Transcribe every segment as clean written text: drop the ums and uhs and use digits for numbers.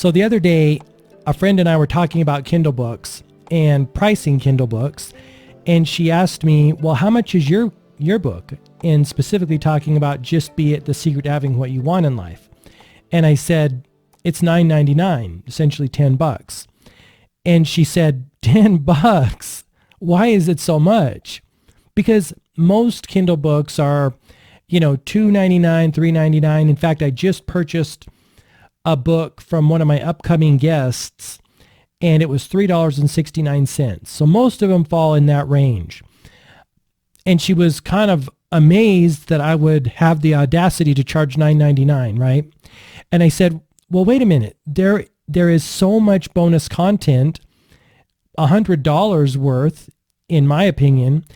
So the other day, a friend and I were talking about Kindle books and pricing Kindle books. And she asked me, well, how much is your book? And specifically talking about Just Be It, The Secret to Having What You Want in Life. And I said, it's $9.99, essentially $10. And she said, $10? Why is it so much? Because most Kindle books are, $2.99, $3.99. In fact, I just purchased a book from one of my upcoming guests, and it was $3.69. So most of them fall in that range. And she was kind of amazed that I would have the audacity to charge $9.99, right? And I said, well, wait a minute. There is so much bonus content, $100 worth, in my opinion,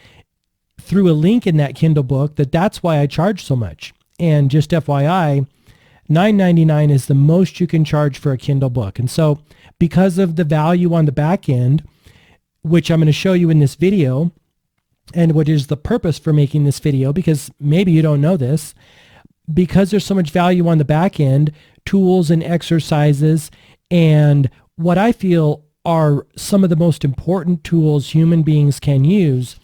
through a link in that Kindle book, that's why I charge so much. And just FYI, $9.99 is the most you can charge for a Kindle book. And so because of the value on the back end, which I'm going to show you in this video, and what is the purpose for making this video, because maybe you don't know this, because there's so much value on the back end, tools and exercises, and what I feel are some of the most important tools human beings can use,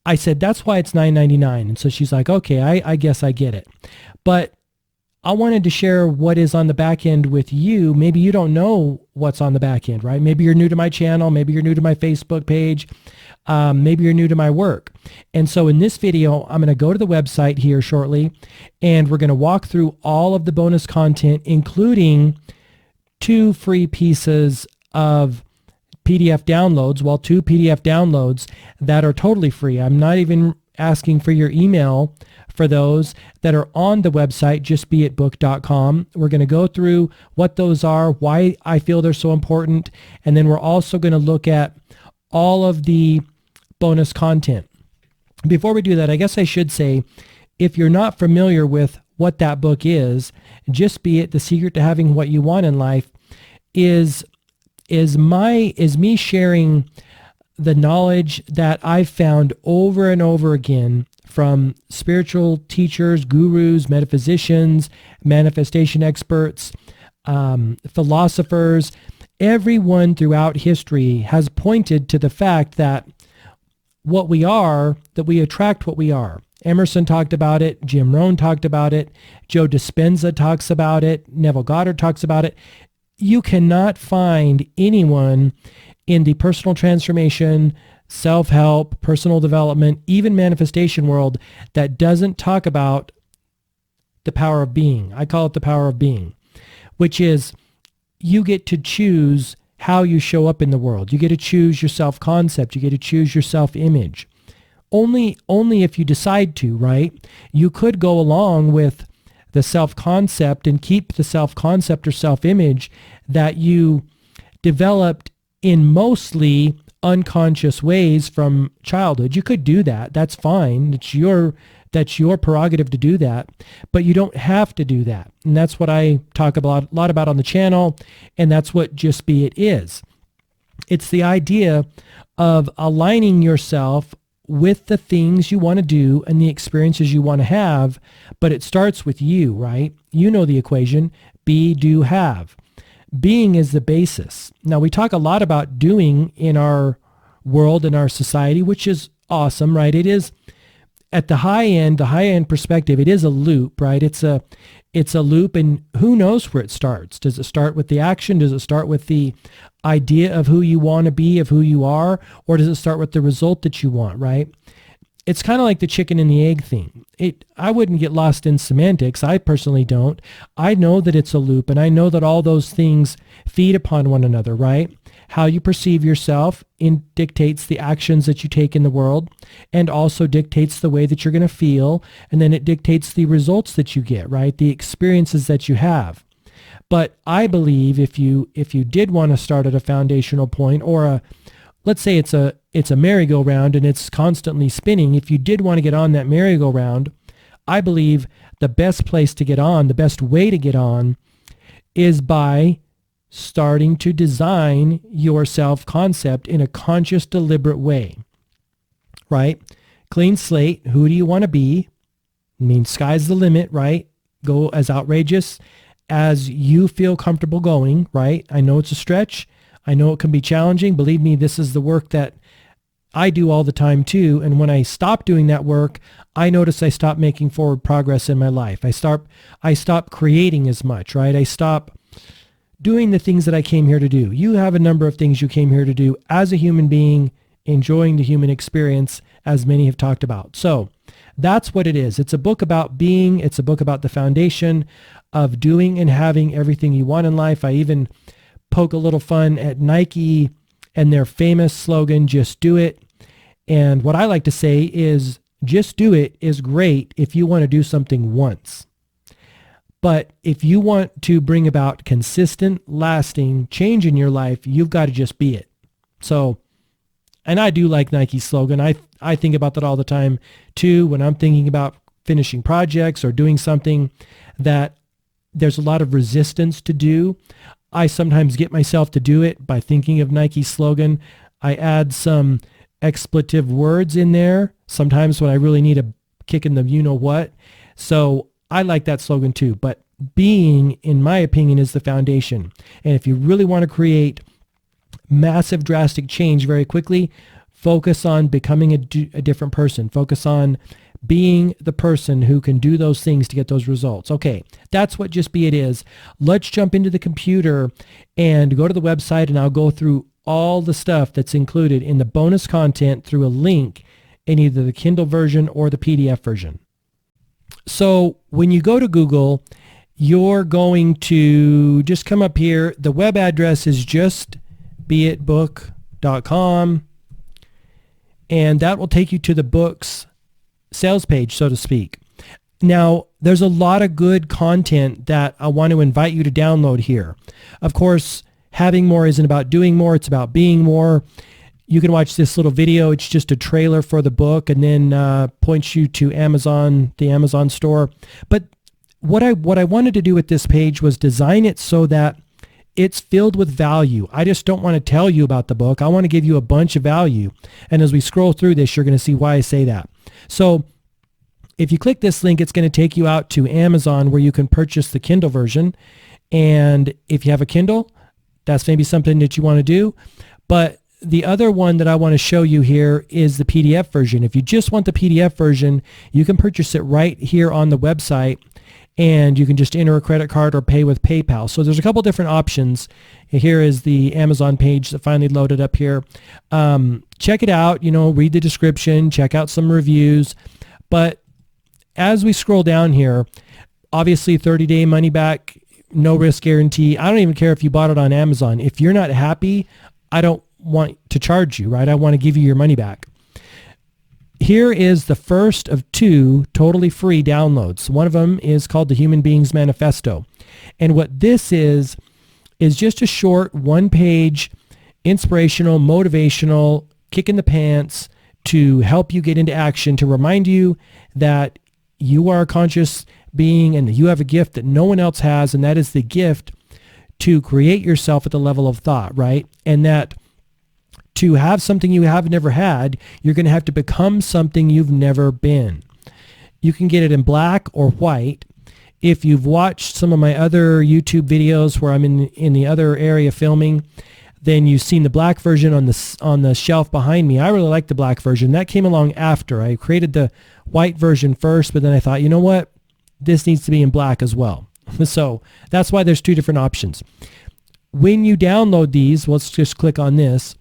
I said, that's why it's $9.99. And so she's like, okay, I guess I get it. But I wanted to share what is on the back end with you. Maybe you don't know what's on the back end, right? Maybe you're new to my channel. Maybe you're new to my Facebook page. Maybe you're new to my work. And so in this video, I'm going to go to the website here shortly, and we're going to walk through all of the bonus content, including 2 free pieces of PDF downloads, 2 PDF downloads that are totally free. I'm not even asking for your email for those, that are on the website, justbeitbook.com. We're going to go through what those are, why I feel they're so important, and then we're also going to look at all of the bonus content. Before we do that, I guess I should say, if you're not familiar with what that book is, Just Be It, The Secret to Having What You Want in Life, is me sharing the knowledge that I've found over and over again from spiritual teachers, gurus, metaphysicians, manifestation experts, philosophers. Everyone throughout history has pointed to the fact that what we are, that we attract what we are. Emerson talked about it. Jim Rohn talked about it. Joe Dispenza talks about it. Neville Goddard talks about it. You cannot find anyone in the personal transformation, self-help, personal development, even manifestation world that doesn't talk about the power of being. I call it the power of being, which is you get to choose how you show up in the world. You get to choose your self-concept. You get to choose your self-image. Only if you decide to, right? You could go along with the self-concept and keep the self-concept or self-image that you developed in mostly unconscious ways from childhood. You could do that. That's fine. That's your prerogative to do that, but you don't have to do that. And that's what I talk a lot about on the channel, and that's what Just Be It is. It's the idea of aligning yourself with the things you want to do and the experiences you want to have, but it starts with you, right? You know the equation: be, do, have. Being is the basis. Now, we talk a lot about doing in our world, in our society, which is awesome, right? It is at the high end perspective, it is a loop, right? It's a loop, and who knows where it starts? Does it start with the action? Does it start with the idea of who you want to be, of who you are? Or does it start with the result that you want, right? It's kind of like the chicken and the egg thing. I wouldn't get lost in semantics. I personally don't. I know that it's a loop, and I know that all those things feed upon one another, right? How you perceive yourself dictates the actions that you take in the world, and also dictates the way that you're going to feel, and then it dictates the results that you get, right? The experiences that you have. But I believe if you did want to start at a foundational point, or let's say it's a merry-go-round and it's constantly spinning, if you did want to get on that merry-go-round, I believe the best place to get on, the best way to get on, is by starting to design your self-concept in a conscious, deliberate way, right? Clean slate. Who do you want to be? I mean, sky's the limit, right? Go as outrageous as you feel comfortable going, right? I know it's a stretch. I know it can be challenging. Believe me, this is the work that I do all the time too. And when I stop doing that work, I notice I stop making forward progress in my life. I stop creating as much, right? I stop doing the things that I came here to do. You have a number of things you came here to do as a human being, enjoying the human experience, as many have talked about. So that's what it is. It's a book about being. It's a book about the foundation of doing and having everything you want in life. I even poke a little fun at Nike and their famous slogan, just do it. And what I like to say is just do it is great if you want to do something once. But if you want to bring about consistent, lasting change in your life, you've got to just be it. So, and I do like Nike's slogan. I think about that all the time too when I'm thinking about finishing projects or doing something that there's a lot of resistance to do. I sometimes get myself to do it by thinking of Nike's slogan. I add some expletive words in there sometimes when I really need a kick in the you-know-what. So I like that slogan too. But being, in my opinion, is the foundation. And if you really want to create massive, drastic change very quickly, focus on becoming a different person. Focus on being the person who can do those things to get those results. Okay, that's what Just Be It is. Let's jump into the computer and go to the website, and I'll go through all the stuff that's included in the bonus content through a link in either the Kindle version or the PDF version. So when you go to Google, you're going to just come up here. The web address is justbeitbook.com, and that will take you to the book's sales page, so to speak. Now, there's a lot of good content that I want to invite you to download here. Of course, having more isn't about doing more. It's about being more. You can watch this little video. It's just a trailer for the book, and then points you to Amazon, the Amazon store. But what I wanted to do with this page was design it so that it's filled with value. I just don't want to tell you about the book. I want to give you a bunch of value. And as we scroll through this, you're going to see why I say that. So if you click this link, it's going to take you out to Amazon where you can purchase the Kindle version. And if you have a Kindle, that's maybe something that you want to do. But the other one that I want to show you here is the PDF version. If you just want the PDF version, you can purchase it right here on the website, and you can just enter a credit card or pay with PayPal. So there's a couple different options. Here is the Amazon page that finally loaded up here. Check it out, read the description, check out some reviews. But as we scroll down here, obviously 30-day money back, no risk guarantee. I don't even care if you bought it on Amazon. If you're not happy, I don't want to charge you, right? I want to give you your money back. Here is the first of 2 totally free downloads. One of them is called The Human Beings Manifesto. And what this is just a short 1-page inspirational, motivational, kick in the pants to help you get into action, to remind you that you are a conscious being and that you have a gift that no one else has, and that is the gift to create yourself at the level of thought, right? And that to have something you have never had, you're going to have to become something you've never been. You can get it in black or white. If you've watched some of my other YouTube videos where I'm in the other area filming, then you've seen the black version on the shelf behind me. I really like the black version. That came along after. I created the white version first, but then I thought, you know what? This needs to be in black as well. So that's why there's 2 different options. When you download these, let's just click on this.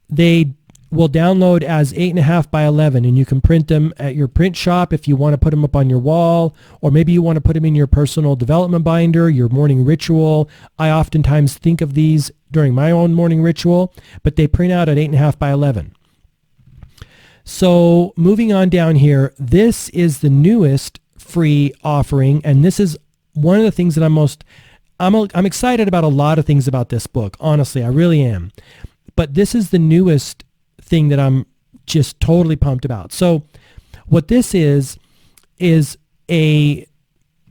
They will download as 8.5 by 11, and you can print them at your print shop if you want to put them up on your wall, or maybe you want to put them in your personal development binder, your morning ritual. I oftentimes think of these during my own morning ritual, but they print out at 8.5 by 11. So moving on down here, this is the newest free offering, and this is one of the things that I'm excited about. A lot of things about this book, honestly, I really am. But this is the newest thing that I'm just totally pumped about. So what this is a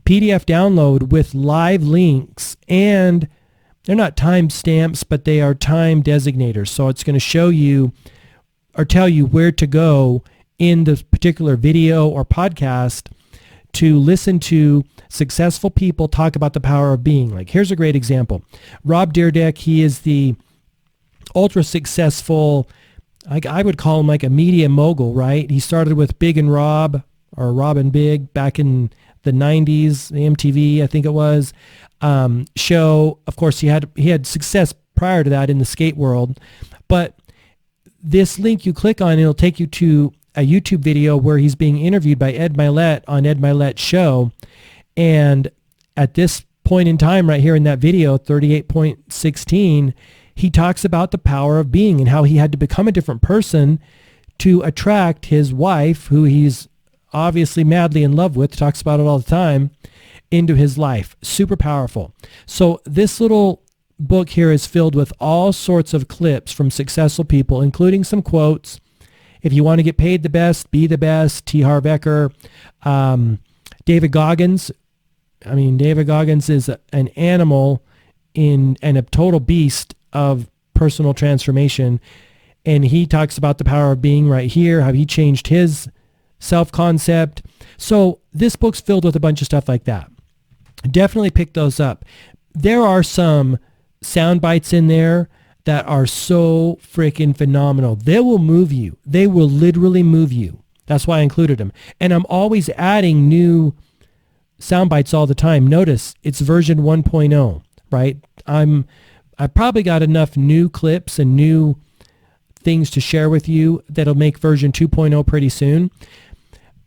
PDF download with live links, and they're not time stamps, but they are time designators. So it's going to show you or tell you where to go in this particular video or podcast to listen to successful people talk about the power of being. Like, here's a great example. Rob Dyrdek, he is the ultra successful, I would call him like a media mogul, right? He started with Big and Rob, or Rob and Big, back in the 90s, MTV, I think it was, show. Of course, he had success prior to that in the skate world. But this link you click on, it'll take you to a YouTube video where he's being interviewed by Ed Mylett on Ed Mylett's show. And at this point in time right here in that video, 38.16, he talks about the power of being and how he had to become a different person to attract his wife, who he's obviously madly in love with, talks about it all the time, into his life. Super powerful. So this little book here is filled with all sorts of clips from successful people, including some quotes. If you want to get paid the best, be the best. T. Harv Eker, David Goggins. I mean, David Goggins is an animal and a total beast of personal transformation. And he talks about the power of being right here, how he changed his self-concept. So this book's filled with a bunch of stuff like that. Definitely pick those up. There are some sound bites in there that are so freaking phenomenal. They will move you. They will literally move you. That's why I included them. And I'm always adding new sound bites all the time. Notice it's version 1.0, right? I probably got enough new clips and new things to share with you that'll make version 2.0 pretty soon.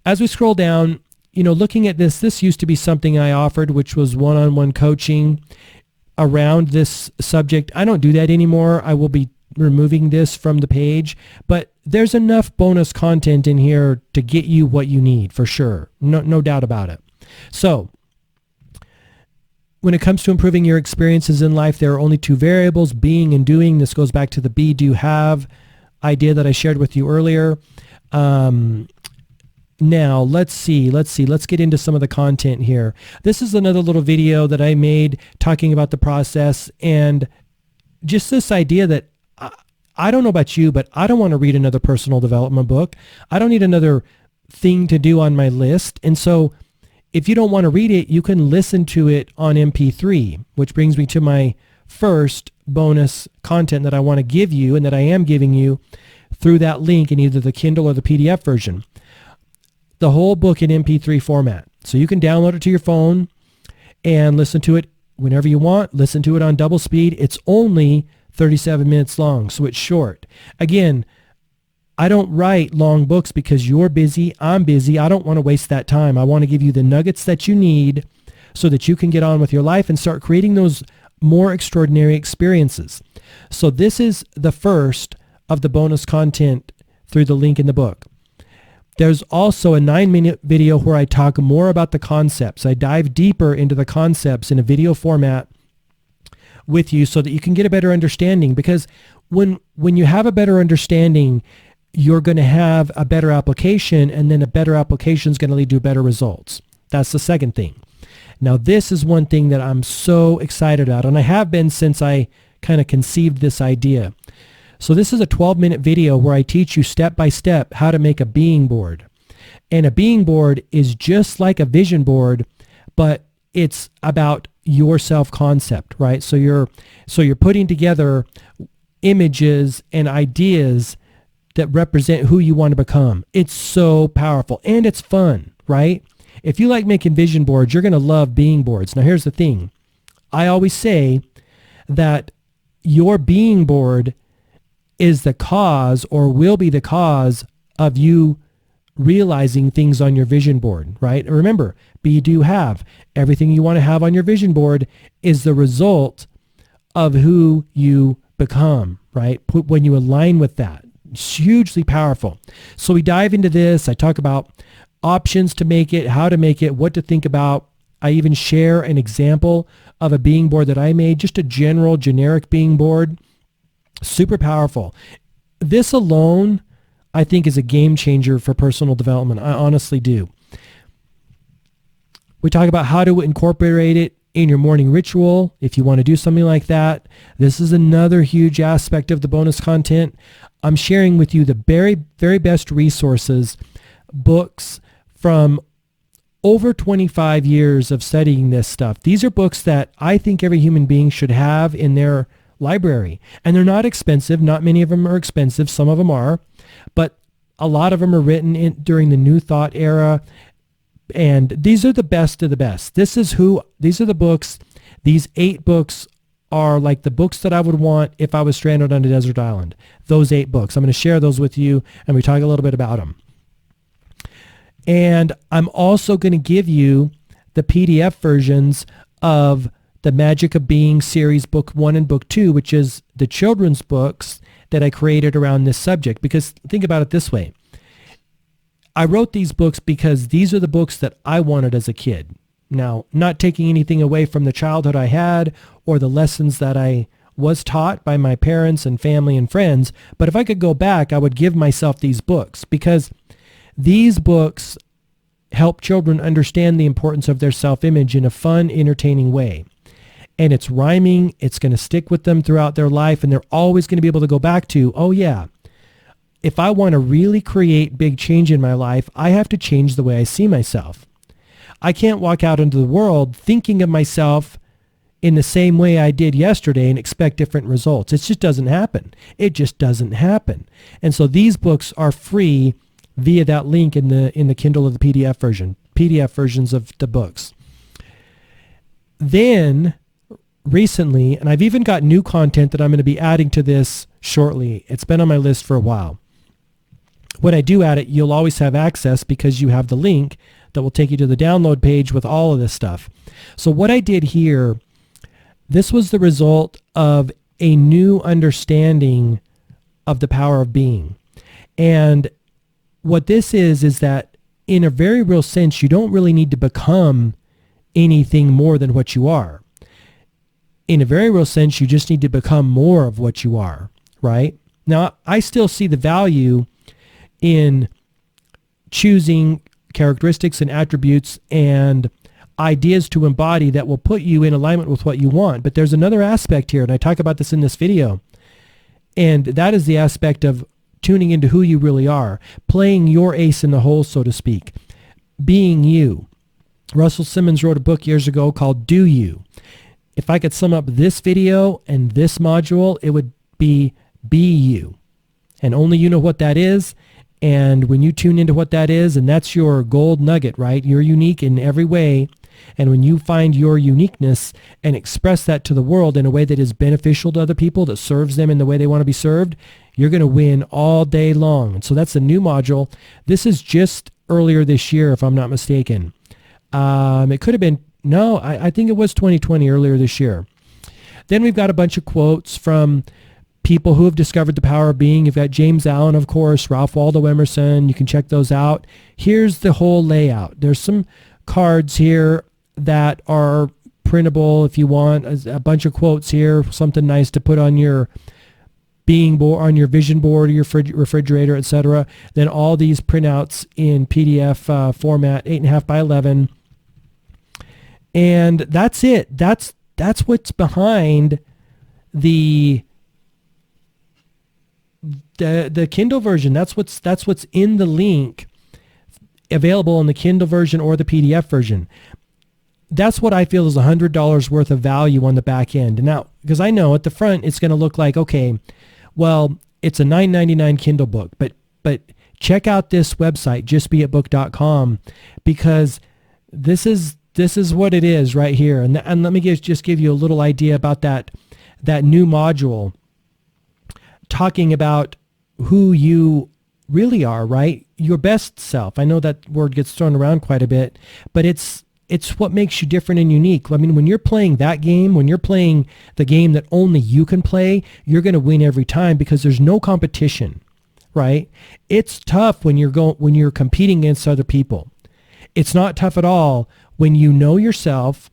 As we scroll down, looking at this used to be something I offered, which was one-on-one coaching around this subject. I don't do that anymore. I will be removing this from the page, but there's enough bonus content in here to get you what you need for sure. No doubt about it. So when it comes to improving your experiences in life, there are only two variables, being and doing. This goes back to the be, do, have idea that I shared with you earlier. Now, let's get into some of the content here. This is another little video that I made talking about the process and just this idea that I don't know about you, but I don't want to read another personal development book. I don't need another thing to do on my list. And so if you don't want to read it, you can listen to it on MP3, which brings me to my first bonus content that I want to give you and that I am giving you through that link in either the Kindle or the PDF version. The whole book in MP3 format. So you can download it to your phone and listen to it whenever you want. Listen to it on double speed. It's only 37 minutes long, so it's short. Again, I don't write long books because you're busy, I'm busy. I don't want to waste that time. I want to give you the nuggets that you need so that you can get on with your life and start creating those more extraordinary experiences. So this is the first of the bonus content through the link in the book. There's also a 9-minute video where I talk more about the concepts. I dive deeper into the concepts in a video format with you so that you can get a better understanding, because when you have a better understanding, you're going to have a better application, and then a better application is going to lead to better results. That's the second thing. Now, this is one thing that I'm so excited about, and I have been since I kind of conceived this idea. So this is a 12-minute video where I teach you step by step how to make a being board. And a being board is just like a vision board, but it's about your self-concept, right? So you're putting together images and ideas that represent who you want to become. It's so powerful and it's fun, right? If you like making vision boards, you're going to love being boards. Now here's the thing. I always say that your being board is the cause, or will be the cause, of you realizing things on your vision board, right? Remember, be, do, have. Everything you want to have on your vision board is the result of who you become, right? When you align with that. It's hugely powerful. So we dive into this. I talk about options to make it, how to make it, what to think about. I even share an example of a being board that I made, just a general, generic being board. Super powerful. This alone, I think, is a game changer for personal development. I honestly do. We talk about how to incorporate it in your morning ritual if you want to do something like that. This is another huge aspect of the bonus content. I'm sharing with you the very, very best resources, books from over 25 years of studying this stuff. These are books that I think every human being should have in their library. And they're not expensive. Not many of them are expensive. Some of them are. But a lot of them are written during the New Thought era. And these are the best of the best. These are the books. These 8 books are like the books that I would want if I was stranded on a desert island. Those 8 books. I'm going to share those with you, and we talk a little bit about them. And I'm also going to give you the PDF versions of the Magic of Being series, book 1 and book 2, which is the children's books that I created around this subject. Because think about it this way. I wrote these books because these are the books that I wanted as a kid. Now, not taking anything away from the childhood I had or the lessons that I was taught by my parents and family and friends, but if I could go back, I would give myself these books because these books help children understand the importance of their self-image in a fun, entertaining way. And it's rhyming, it's going to stick with them throughout their life, and they're always going to be able to go back to, oh yeah, if I want to really create big change in my life, I have to change the way I see myself. I can't walk out into the world thinking of myself in the same way I did yesterday and expect different results. It just doesn't happen. It just doesn't happen. And so these books are free via that link in the Kindle of the PDF version, PDF versions of the books. Then recently, and I've even got new content that I'm going to be adding to this shortly. It's been on my list for a while. When I do add it, you'll always have access because you have the link that will take you to the download page with all of this stuff. So what I did here, this was the result of a new understanding of the power of being. And what this is that in a very real sense, you don't really need to become anything more than what you are. In a very real sense, you just need to become more of what you are, right? Now, I still see the value in choosing characteristics and attributes and ideas to embody that will put you in alignment with what you want. But there's another aspect here, and I talk about this in this video, and that is the aspect of tuning into who you really are, playing your ace in the hole, so to speak, being you. Russell Simmons wrote a book years ago called Do You. If I could sum up this video and this module, it would be you. And only you know what that is. And when you tune into what that is, and that's your gold nugget, right? You're unique in every way. And when you find your uniqueness and express that to the world in a way that is beneficial to other people, that serves them in the way they want to be served, you're going to win all day long. And so that's a new module. This is just earlier this year, if I'm not mistaken. It could have been, no, I think it was 2020, earlier this year. Then we've got a bunch of quotes from people who have discovered the power of being. You've got James Allen, of course, Ralph Waldo Emerson. You can check those out. Here's the whole layout. There's some cards here that are printable if you want. A bunch of quotes here, something nice to put on your being board, on your vision board, or your refrigerator, etc. Then all these printouts in PDF format, 8.5 by 11. And that's it. That's what's behind the Kindle version. That's what's in the link available in the Kindle version or the PDF version. That's what I feel is $100 worth of value on the back end. Now, because I know at the front it's going to look like, okay, well, it's a $9.99 Kindle book, but check out this website, justbeitbook.com, because this is what it is right here. And let me just give you a little idea about that new module, talking about who you really are, right? Your best self. I know that word gets thrown around quite a bit, but it's what makes you different and unique. I mean, when you're playing that game, when you're playing the game that only you can play, you're going to win every time because there's no competition, right? It's tough when you're competing against other people. It's not tough at all when you know yourself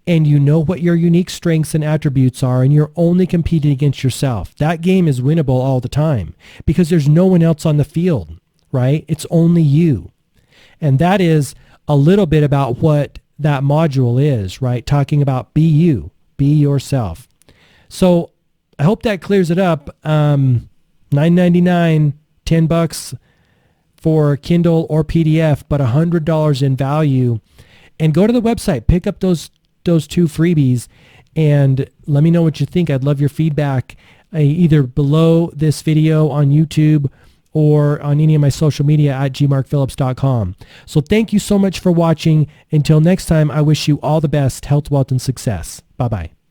and you know what your unique strengths and attributes are, and you're only competing against yourself. That game is winnable all the time because there's no one else on the field, right? It's only you. And that is a little bit about what that module is, right? Talking about be you, be yourself. So I hope that clears it up. $9.99, $10 for Kindle or PDF, but $100 in value. And go to the website, pick up those 2 freebies, and let me know what you think. I'd love your feedback either below this video on YouTube or on any of my social media at gmarkphillips.com. So thank you so much for watching. Until next time, I wish you all the best, health, wealth, and success. Bye-bye.